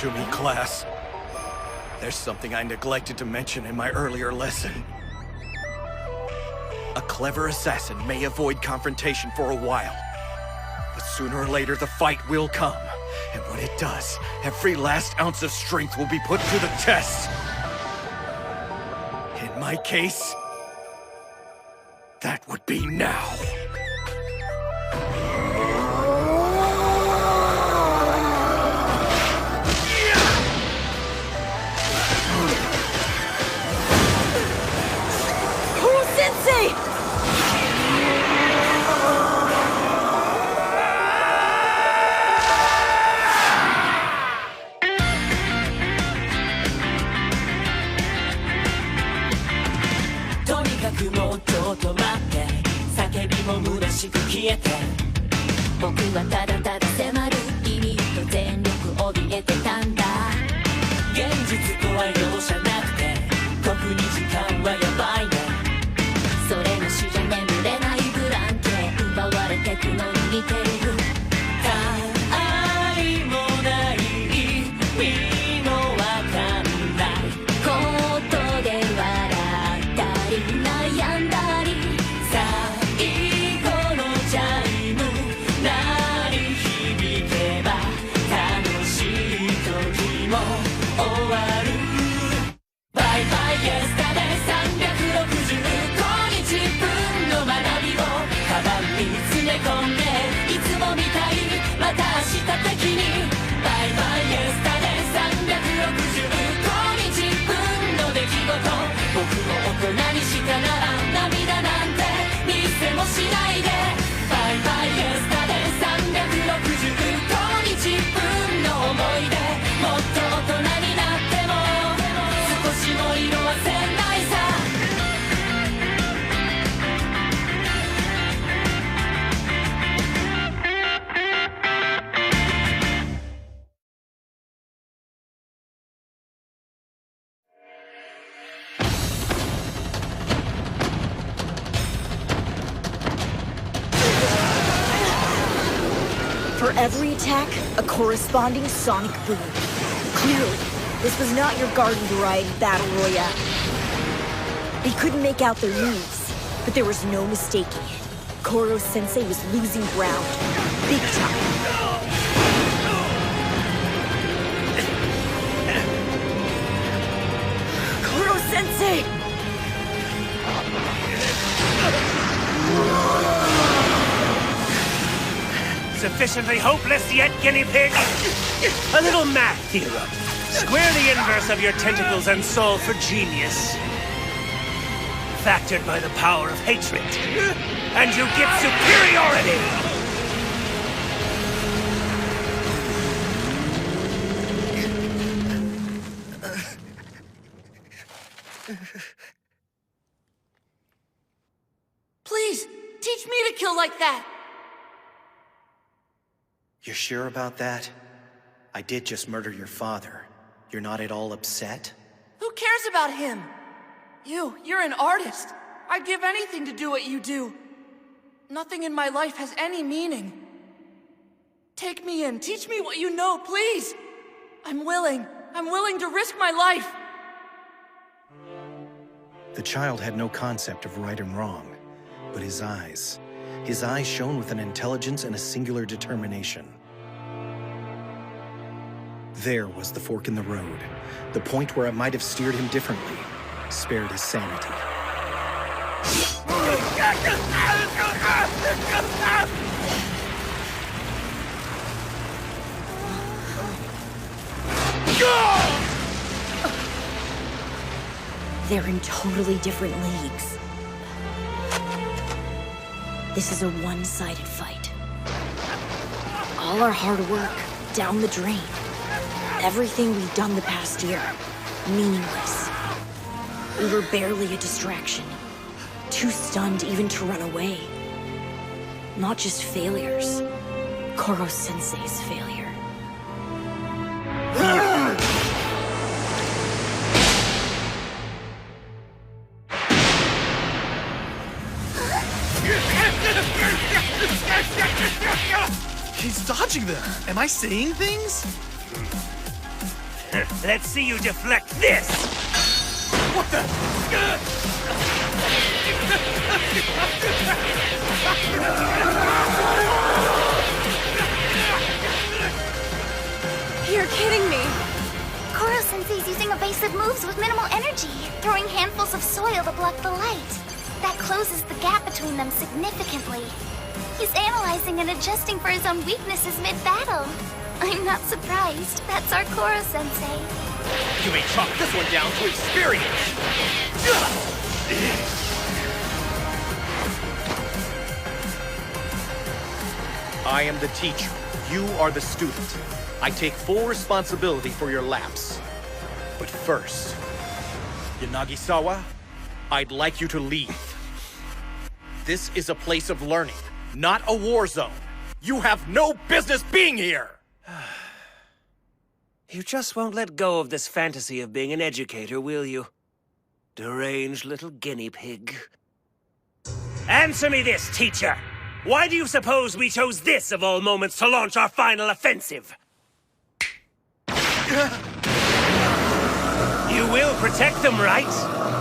to me, class. There's something I neglected to mention in my earlier lesson. A clever assassin may avoid confrontation for a while, but sooner or later the fight will come. And when it does, every last ounce of strength will be put to the test. In my case, that would be now. Koro-sensei! For every attack, a corresponding sonic boom. Clearly, this was not your garden variety battle royale. They couldn't make out their moves, but there was no mistaking it. Koro-sensei was losing ground. Big time. Koro-sensei! Sufficiently hopeless yet, guinea pig? A little math theorem. Square the inverse of your tentacles and solve for genius. Factored by the power of hatred. And you get superiority! Please, teach me to kill like that! You're sure about that? I did just murder your father. You're not at all upset? Who cares about him? You're an artist. I'd give anything to do what you do. Nothing in my life has any meaning. Take me in, teach me what you know, please! I'm willing to risk my life! The child had no concept of right and wrong, but his eyes shone with an intelligence and a singular determination. There was the fork in the road, the point where it might have steered him differently, spared his sanity. They're in totally different leagues. This is a one-sided fight. All our hard work, down the drain. Everything we've done the past year, meaningless. We were barely a distraction. Too stunned even to run away. Not just failures. Koro-sensei's failure. He's dodging them! Am I seeing things? Let's see you deflect this! What the? You're kidding me. Koro-sensei's using evasive moves with minimal energy, throwing handfuls of soil to block the light. That closes the gap between them significantly. He's analyzing and adjusting for his own weaknesses mid-battle. I'm not surprised. That's our Koro-sensei. You may chalk this one down to experience. I am the teacher. You are the student. I take full responsibility for your lapse. But first, Yanagisawa, I'd like you to leave. This is a place of learning, not a war zone. You have no business being here! You just won't let go of this fantasy of being an educator, will you? Deranged little guinea pig. Answer me this, teacher! Why do you suppose we chose this of all moments to launch our final offensive? You will protect them, right?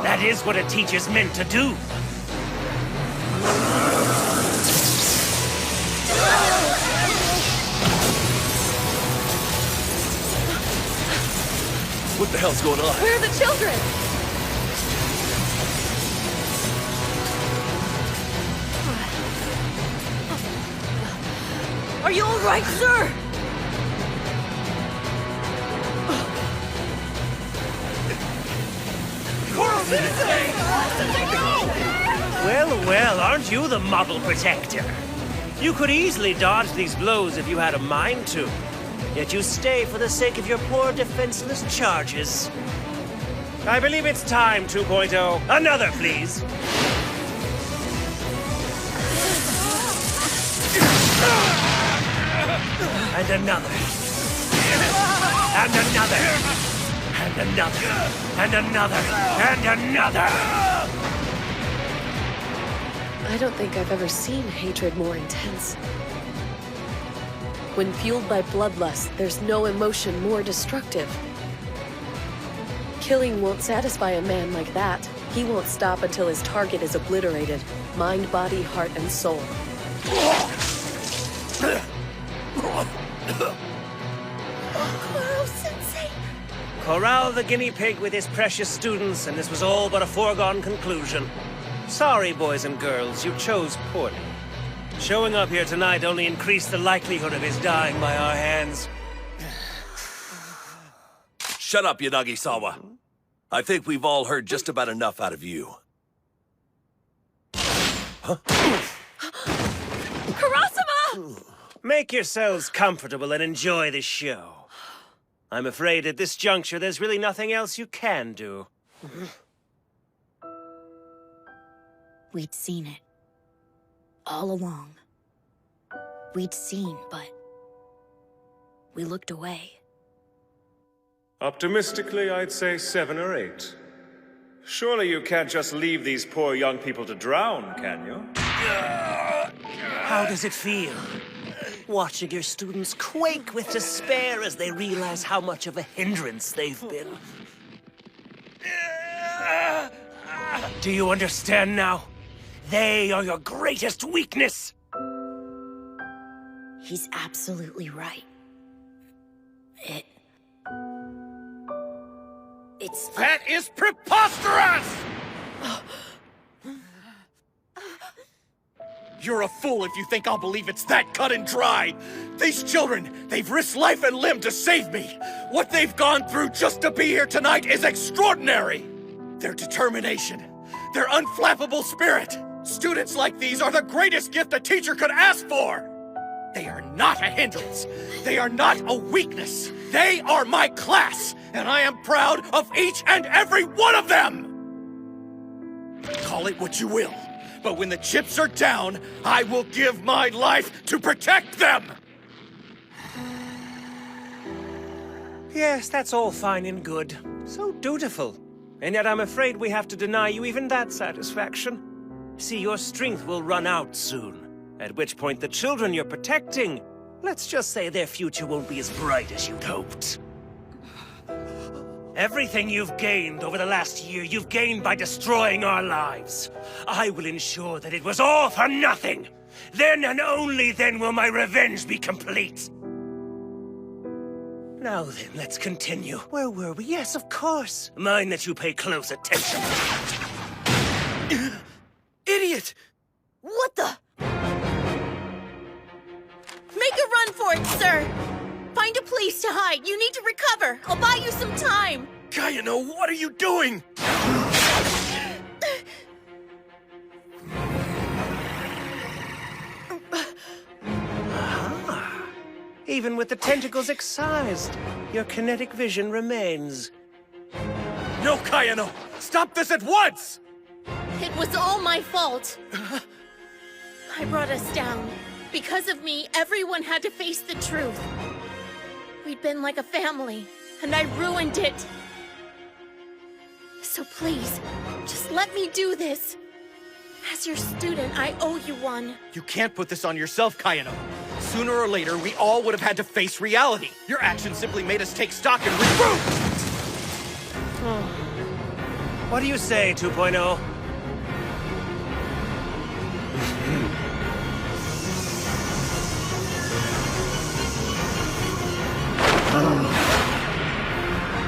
That is what a teacher's meant to do. What the hell's going on? Where are the children? Are you all right, sir? Well, well, aren't you the model protector? You could easily dodge these blows if you had a mind to. Yet you stay for the sake of your poor defenseless charges. I believe it's time, 2.0. Another, please. And another. And another. And another. And another. And another. I don't think I've ever seen hatred more intense. When fueled by bloodlust, there's no emotion more destructive. Killing won't satisfy a man like that. He won't stop until his target is obliterated. Mind, body, heart, and soul. Koro-sensei! Corral the guinea pig with his precious students, and this was all but a foregone conclusion. Sorry, boys and girls, you chose poorly. Showing up here tonight only increased the likelihood of his dying by our hands. Shut up, Yanagisawa. I think we've all heard just about enough out of you. Kurasama! Make yourselves comfortable and enjoy the show. I'm afraid at this juncture there's really nothing else you can do. We'd seen it. All along. We'd seen, but we looked away. Optimistically, I'd say 7 or 8. Surely you can't just leave these poor young people to drown, can you? How does it feel? Watching your students quake with despair as they realize how much of a hindrance they've been. Do you understand now? They are your greatest weakness! He's absolutely right. It's... That is preposterous! You're a fool if you think I'll believe it's that cut and dry. These children, they've risked life and limb to save me. What they've gone through just to be here tonight is extraordinary. Their determination, their unflappable spirit. Students like these are the greatest gift a teacher could ask for. They are not a hindrance. They are not a weakness. They are my class, and I am proud of each and every one of them. Call it what you will, but when the chips are down, I will give my life to protect them. Yes, that's all fine and good. So dutiful. And yet I'm afraid we have to deny you even that satisfaction. See, your strength will run out soon. At which point the children you're protecting, let's just say their future won't be as bright as you'd hoped. Everything you've gained over the last year, you've gained by destroying our lives. I will ensure that it was all for nothing. Then and only then will my revenge be complete. Now then, let's continue. Where were we? Yes, of course. Mind that you pay close attention. Idiot! What the? Make a run for it, sir! Find a place to hide. You need to recover. I'll buy you some time. Kayano, what are you doing? Even with the tentacles excised, your kinetic vision remains. No, Kayano! Stop this at once! It was all my fault. I brought us down. Because of me, everyone had to face the truth. We'd been like a family, and I ruined it. So please, just let me do this. As your student, I owe you one. You can't put this on yourself, Kayano. Sooner or later, we all would have had to face reality. Your actions simply made us take stock and regroup! What do you say, 2.0?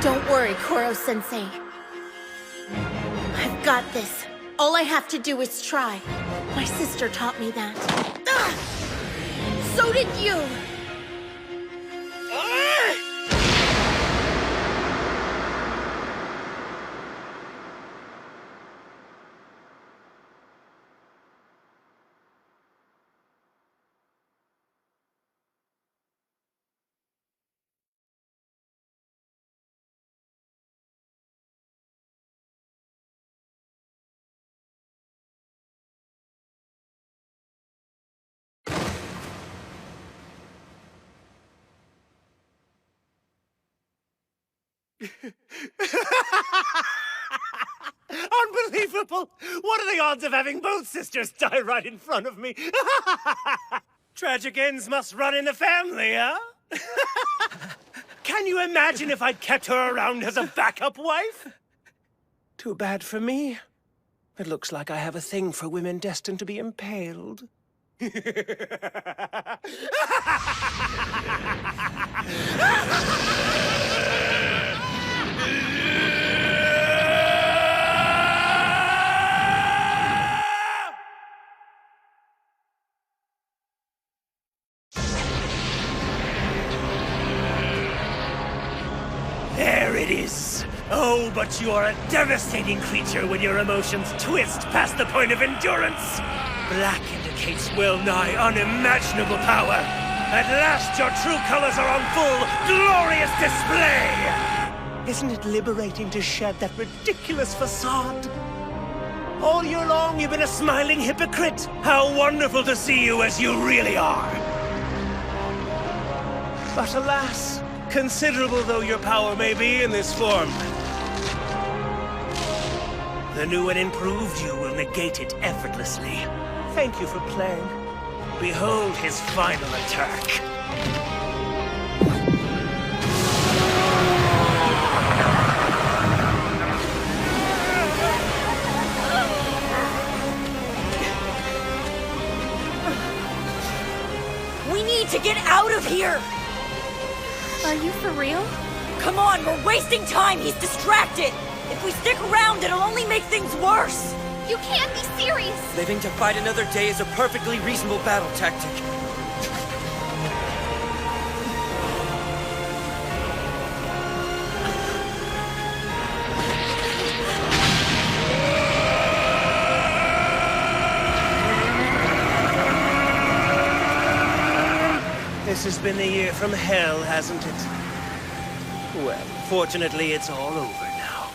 Don't worry, Koro-sensei. I've got this. All I have to do is try. My sister taught me that. Ah! So did you! Unbelievable! What are the odds of having both sisters die right in front of me? Tragic ends must run in the family, huh? Can you imagine if I'd kept her around as a backup wife? Too bad for me. It looks like I have a thing for women destined to be impaled. There it is! Oh, but you are a devastating creature when your emotions twist past the point of endurance! Black indicates well-nigh unimaginable power! At last your true colors are on full, glorious display! Isn't it liberating to shed that ridiculous facade? All year long you've been a smiling hypocrite! How wonderful to see you as you really are! But alas, considerable though your power may be in this form, the new and improved you will negate it effortlessly. Thank you for playing. Behold his final attack. We need to get out of here! Are you for real? Come on, we're wasting time! He's distracted! If we stick around, it'll only make things worse! You can't be serious! Living to fight another day is a perfectly reasonable battle tactic. This has been a year from hell, hasn't it? Well, fortunately, it's all over now.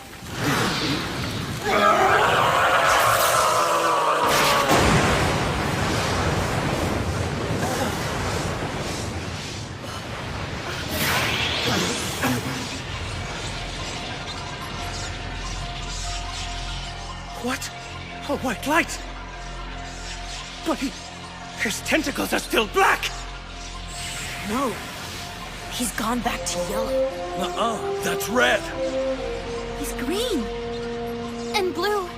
What? A white light! But his tentacles are still black! No. He's gone back to yellow. That's red. He's green. And blue.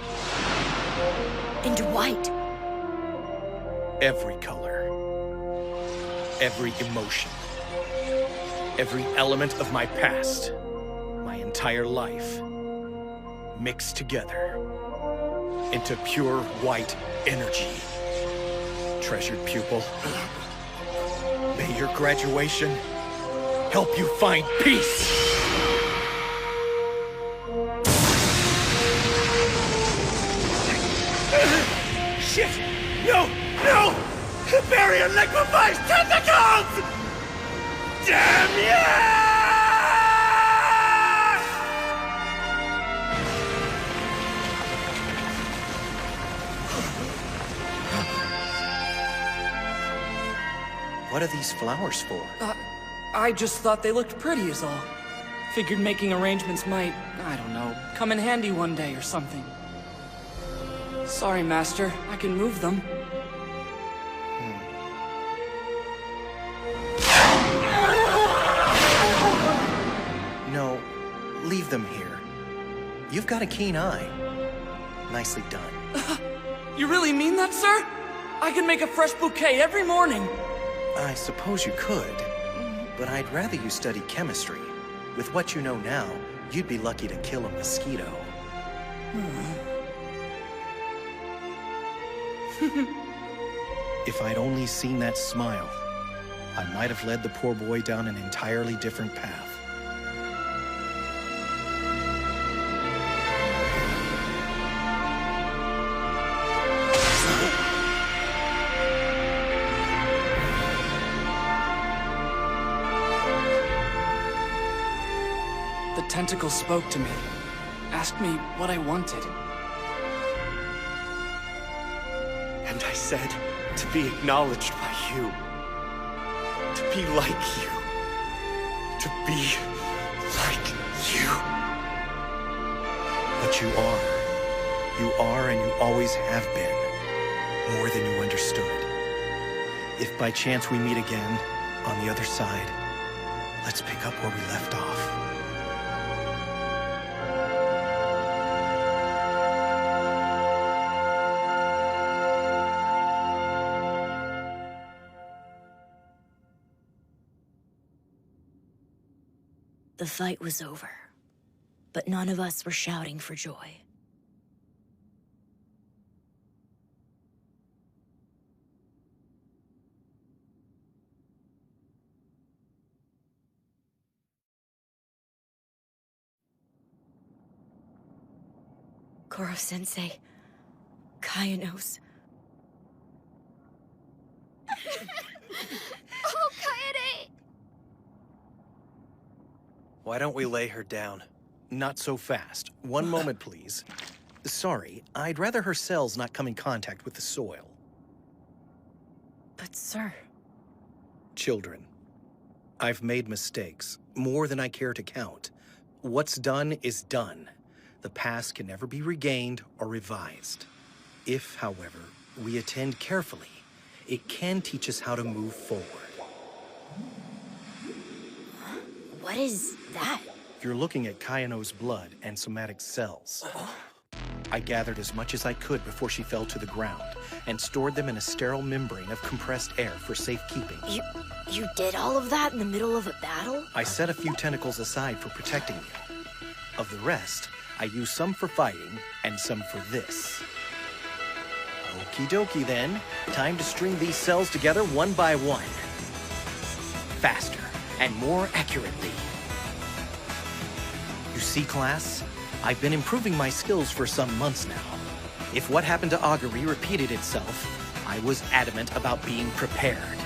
And white. Every color, every emotion, every element of my past, my entire life, mixed together into pure white energy. Treasured pupil, may your graduation help you find peace. Shit! No! No! Barrier liquefies tentacles! Damn you! What are these flowers for? I just thought they looked pretty is all. Figured making arrangements might, I don't know, come in handy one day or something. Sorry, Master. I can move them. No, leave them here. You've got a keen eye. Nicely done. You really mean that, sir? I can make a fresh bouquet every morning. I suppose you could, but I'd rather you study chemistry. With what you know now, you'd be lucky to kill a mosquito. If I'd only seen that smile, I might have led the poor boy down an entirely different path. The tentacle spoke to me, asked me what I wanted. And I said to be acknowledged by you. To be like you. To be like you. But you are. You are and you always have been. More than you understood. If by chance we meet again, on the other side, let's pick up where we left off. The fight was over, but none of us were shouting for joy. Koro-sensei, Kaya knows. Oh, Kaede! Why don't we lay her down? Not so fast. One moment, please. Sorry, I'd rather her cells not come in contact with the soil. But sir... Children, I've made mistakes, more than I care to count. What's done is done. The past can never be regained or revised. If, however, we attend carefully, it can teach us how to move forward. What is that? You're looking at Kayano's blood and somatic cells. I gathered as much as I could before she fell to the ground, and stored them in a sterile membrane of compressed air for safekeeping. You did all of that in the middle of a battle? I set a few tentacles aside for protecting you. Of the rest, I used some for fighting, and some for this. Okie dokie then. Time to string these cells together one by one. Faster, and more accurately. You see, class? I've been improving my skills for some months now. If what happened to Augury repeated itself, I was adamant about being prepared.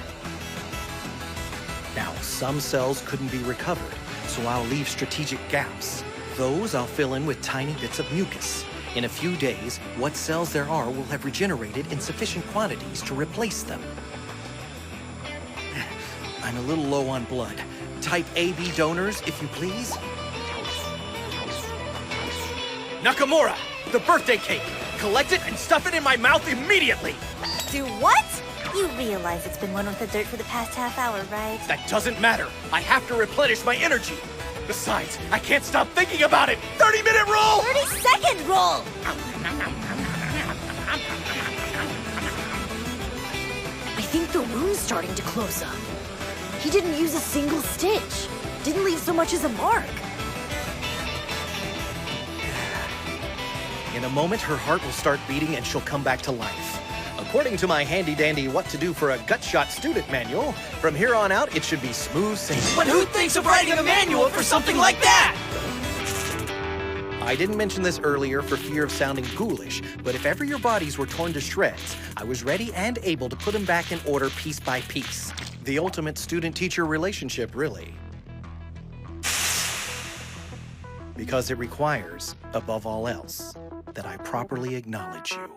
Now, some cells couldn't be recovered, so I'll leave strategic gaps. Those I'll fill in with tiny bits of mucus. In a few days, what cells there are will have regenerated in sufficient quantities to replace them. I'm a little low on blood. Type AB donors, if you please. Nakamura, the birthday cake! Collect it and stuff it in my mouth immediately! Do what? You realize it's been one with the dirt for the past half hour, right? That doesn't matter. I have to replenish my energy. Besides, I can't stop thinking about it. 30-minute rule! 30-second roll! I think the wound's starting to close up. He didn't use a single stitch. Didn't leave so much as a mark. In a moment, her heart will start beating and she'll come back to life. According to my handy-dandy what to do for a gut shot student manual, from here on out, it should be smooth sailing. But who thinks of writing a manual for something like that? I didn't mention this earlier for fear of sounding ghoulish, but if ever your bodies were torn to shreds, I was ready and able to put them back in order piece by piece. The ultimate student-teacher relationship, really. Because it requires, above all else, that I properly acknowledge you.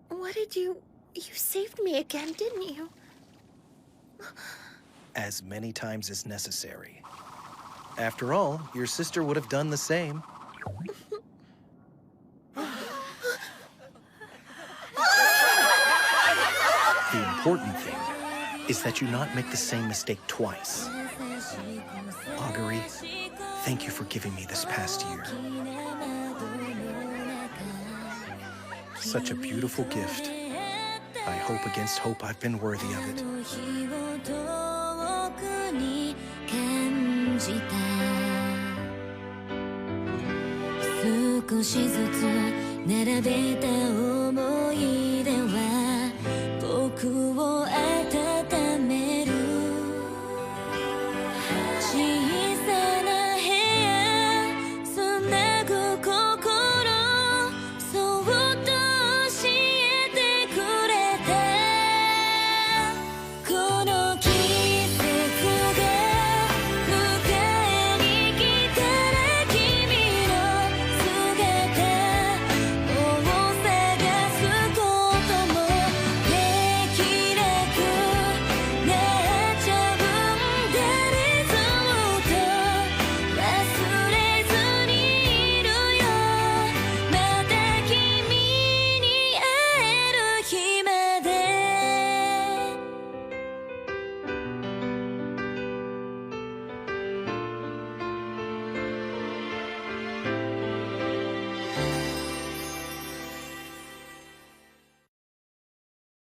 What did you... You saved me again, didn't you? As many times as necessary. After all, your sister would have done the same. The important thing is that you not make the same mistake twice. Augury, thank you for giving me this past year. Such a beautiful gift. I hope against hope I've been worthy of it.